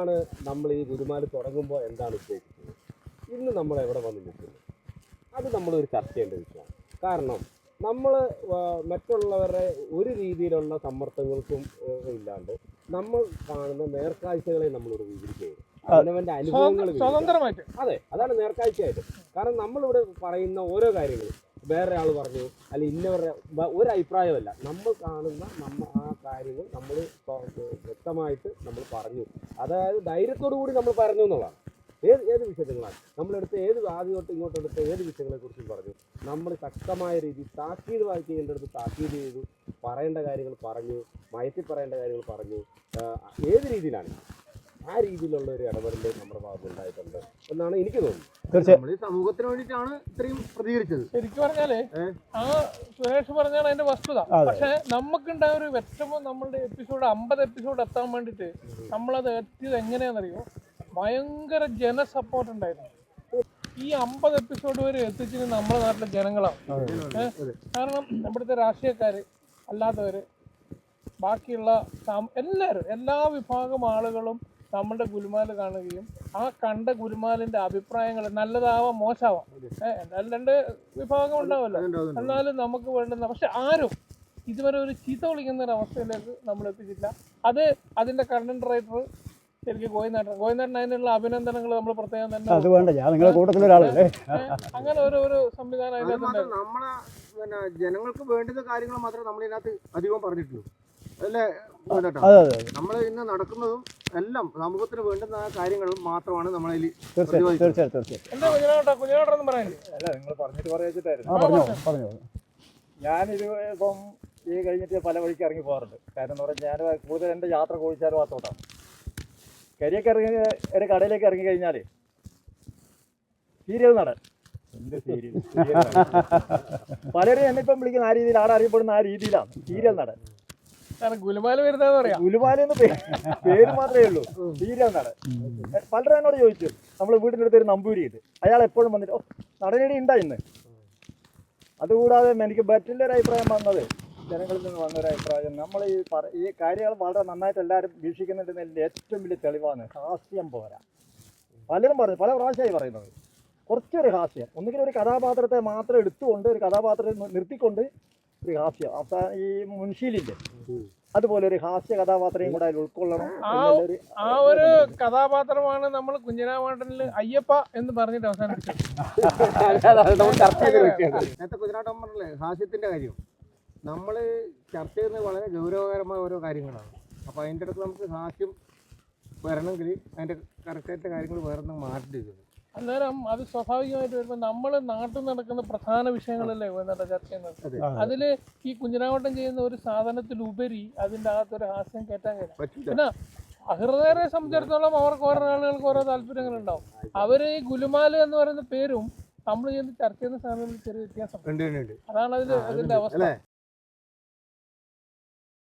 എന്താണ് നമ്മൾ ഈ ഗുരുമാല തുടങ്ങുമ്പോൾ എന്താണ് ഉദ്ദേശിച്ചത്, ഇന്ന് നമ്മൾ എവിടെ വന്ന് നിൽക്കുന്നു, അത് നമ്മളൊരു ചർച്ച ചെയ്യേണ്ട വിഷയമാണ്. കാരണം നമ്മൾ മറ്റുള്ളവരുടെ ഒരു രീതിയിലുള്ള സമ്മർദ്ദങ്ങൾക്കും ഇല്ലാണ്ട് നമ്മൾ കാണുന്ന നേർക്കാഴ്ചകളെ നമ്മളോട് വിവരിക്കുകയും അവനവൻ്റെ അനുഭവങ്ങൾ സ്വതന്ത്രമായിട്ട്. അതെ, അതാണ് നേർക്കാഴ്ചയായിട്ട്. കാരണം നമ്മളിവിടെ പറയുന്ന ഓരോ കാര്യങ്ങളും വേറെ ആൾ പറഞ്ഞു അല്ലെങ്കിൽ ഇന്നവരുടെ ഒരു അഭിപ്രായമല്ല, നമ്മൾ കാണുന്ന ആ കാര്യങ്ങൾ നമ്മൾ വ്യക്തമായിട്ട് നമ്മൾ പറഞ്ഞു. അതായത് ധൈര്യത്തോടു കൂടി നമ്മൾ പറഞ്ഞു എന്നുള്ളതാണ്. ഏത് വിഷയങ്ങളാണ് നമ്മളെടുത്ത്, ആദ്യം തൊട്ട് ഇങ്ങോട്ട് എടുത്ത ഏത് വിഷയങ്ങളെക്കുറിച്ചും പറഞ്ഞു. നമ്മൾ ശക്തമായ രീതിയിൽ താക്കീത് ചെയ്യേണ്ടടുത്ത് താക്കീത് ചെയ്തു, പറയേണ്ട കാര്യങ്ങൾ പറഞ്ഞു, മയത്തി പറയേണ്ട കാര്യങ്ങൾ പറഞ്ഞു. ഏത് രീതിയിലാണ് ആ രീതിയിലുള്ള ഒരു ഇടപെടൽ നമ്മുടെ ഭാഗത്ത് ഉണ്ടായിട്ടുണ്ട് എന്നാണ് എനിക്ക് തോന്നുന്നത്. നമ്മൾ ഈ സമൂഹത്തിന് വേണ്ടിയിട്ടാണ് ഇത്രയും പ്രതികരിച്ചത്. ശരിക്കും പറഞ്ഞാലേ ആ സുരേഷ് പറഞ്ഞാൽ അതിന്റെ വസ്തുത. പക്ഷെ നമുക്കുണ്ടായ ഒരു വിഷമം, നമ്മളുടെ എപ്പിസോഡ് 50 എപ്പിസോഡ് എത്താൻ വേണ്ടിയിട്ട് നമ്മളത് എത്തിയത് എങ്ങനെയാണെന്നറിയോ? ഭയങ്കര ജനസപ്പോർട്ട് ഉണ്ടായിരുന്നു. ഈ 50 എപ്പിസോഡ് വരെ എത്തിച്ചത് നമ്മുടെ നാട്ടിലെ ജനങ്ങളാണ്. കാരണം ഇവിടുത്തെ രാഷ്ട്രീയക്കാര് അല്ലാത്തവര്, ബാക്കിയുള്ള എല്ലാവരും, എല്ലാ വിഭാഗം ആളുകളും നമ്മളുടെ ഗുലുമാല് കാണുകയും ആ കണ്ട ഗുലുമാലിന്റെ അഭിപ്രായങ്ങൾ നല്ലതാവാം മോശമാവാം, എന്തായാലും 2 വിഭാഗം ഉണ്ടാവുമല്ലോ, എന്നാലും നമുക്ക് വേണ്ടുന്ന. പക്ഷെ ആരും ഇതുവരെ ഒരു ചീത്ത വിളിക്കുന്ന ഒരു അവസ്ഥയിലേക്ക് നമ്മൾ എത്തിച്ചില്ല. അതിന്റെ കണ്ടന്റ് റൈറ്റർ ശരിക്കും ഗോവിന്ദൻ അതിനുള്ള അഭിനന്ദനങ്ങൾ നമ്മൾ പ്രത്യേകം തന്നെ. അങ്ങനെ ഒരു സംവിധാനം നമ്മളെ പിന്നെ ജനങ്ങൾക്ക് വേണ്ടുന്ന കാര്യങ്ങൾ മാത്രമേ നമ്മൾ ഇതിനകത്ത് അധികം പറഞ്ഞിട്ടുള്ളൂ, അല്ലേ? നമ്മൾ ഇന്ന് നടക്കുന്നതും എല്ലാം സമൂഹത്തിന് വേണ്ടുന്ന കാര്യങ്ങളും മാത്രമാണ് നമ്മളതിൽ. ഞാനിത് ഇപ്പം ഈ കഴിഞ്ഞിട്ട് പല വഴിക്ക് ഇറങ്ങി പോകാറുണ്ട്. കാരണം എന്ന് പറഞ്ഞാൽ ഞാൻ കൂടുതൽ എൻ്റെ യാത്ര കോഴിച്ചാൽ ഭാഗത്തോട്ടാണ്. കരിയൊക്കെ ഇറങ്ങി ഒരു കടയിലേക്ക് ഇറങ്ങി കഴിഞ്ഞാൽ സീരിയൽ നടൻ, എന്ത് സീരിയൽ പലരും എന്നെ ഇപ്പം വിളിക്കുന്ന ആ രീതിയിൽ, ആടെ അറിയപ്പെടുന്ന ആ രീതിയിലാണ് സീരിയൽ നടൻ. ഗുലുമാല് വരുന്നതെന്ന് പറയാം. ഗുലുമാലെന്ന് പേര് മാത്രമേ ഉള്ളൂ, സീരിയൽ നടൻ. പലരും എന്നോട് ചോദിച്ചു, നമ്മൾ വീടിൻ്റെ അടുത്ത് ഒരു നമ്പൂരിയുണ്ട്, അയാൾ എപ്പോഴും വന്നിട്ട് നടനടി ഉണ്ടാ ഇന്ന്. അതുകൂടാതെ എനിക്ക് ബറ്റിൻ്റെ അഭിപ്രായം വന്നത്, ജനങ്ങളിൽ നിന്ന് വന്നൊരു അഭിപ്രായം, നമ്മൾ ഈ കാര്യങ്ങൾ വളരെ നന്നായിട്ട് എല്ലാവരും വീക്ഷിക്കുന്നുണ്ടെന്നതിൻ്റെ ഏറ്റവും വലിയ തെളിവാണ് ഹാസ്യം പോരാ. പലരും പറഞ്ഞു, പല പ്രാവശ്യമായി പറയുന്നത്, കുറച്ചൊരു ഹാസ്യം, ഒന്നുകിൽ ഒരു കഥാപാത്രത്തെ മാത്രം എടുത്തുകൊണ്ട്, ഒരു കഥാപാത്രത്തെ നിർത്തിക്കൊണ്ട് ഒരു ഹാസ്യം. ഈ മുൻഷീലിൻ്റെ അതുപോലെ ഒരു ഹാസ്യ കഥാപാത്രയും കൂടെ അതിൽ ഉൾക്കൊള്ളണം. ആ ഒരു കഥാപാത്രമാണ് നമ്മൾ കുഞ്ഞിരാമേട്ടനിൽ അയ്യപ്പ എന്ന് പറഞ്ഞിട്ട് അവസാനിപ്പിച്ചത്. നേരത്തെ കുഞ്ഞിരാട്ടൻ പറഞ്ഞില്ലേ ഹാസ്യത്തിന്റെ കാര്യം, നമ്മൾ ചർച്ച ചെയ്യുന്നത് വളരെ ഗൗരവകരമായ ഓരോ കാര്യങ്ങളാണ്. അപ്പോൾ അതിൻ്റെ അടുത്ത് നമുക്ക് ഹാസ്യം വരണമെങ്കിൽ അതിൻ്റെ കറക്റ്റായിട്ട് കാര്യങ്ങൾ വേറെ മാറ്റിയിരിക്കുന്നത്. അന്നേരം അത് സ്വാഭാവികമായിട്ട് വരുമ്പോൾ നമ്മൾ നാട്ടിൽ നടക്കുന്ന പ്രധാന വിഷയങ്ങളല്ലേ ചർച്ച ചെയ്യുന്നത്. അതിൽ ഈ കുഞ്ഞിരാമേട്ടൻ ചെയ്യുന്ന ഒരു സാധനത്തിലുപരി അതിൻ്റെ അകത്തൊരു ഹാസ്യം കയറ്റാൻ കഴിയും. പിന്നെ അഹൃദയരെ സംബന്ധിച്ചിടത്തോളം അവർക്ക് ഓരോ ആളുകൾക്ക് ഓരോ താല്പര്യങ്ങളുണ്ടാവും. അവർ ഈ ഗുലുമാല് എന്ന് പറയുന്ന പേരും നമ്മൾ ചെയ്യുന്ന ചർച്ച ചെയ്യുന്ന സാധനങ്ങളിൽ ചെറിയ വ്യത്യാസം. അതാണ് അതിന്റെ അവസ്ഥ.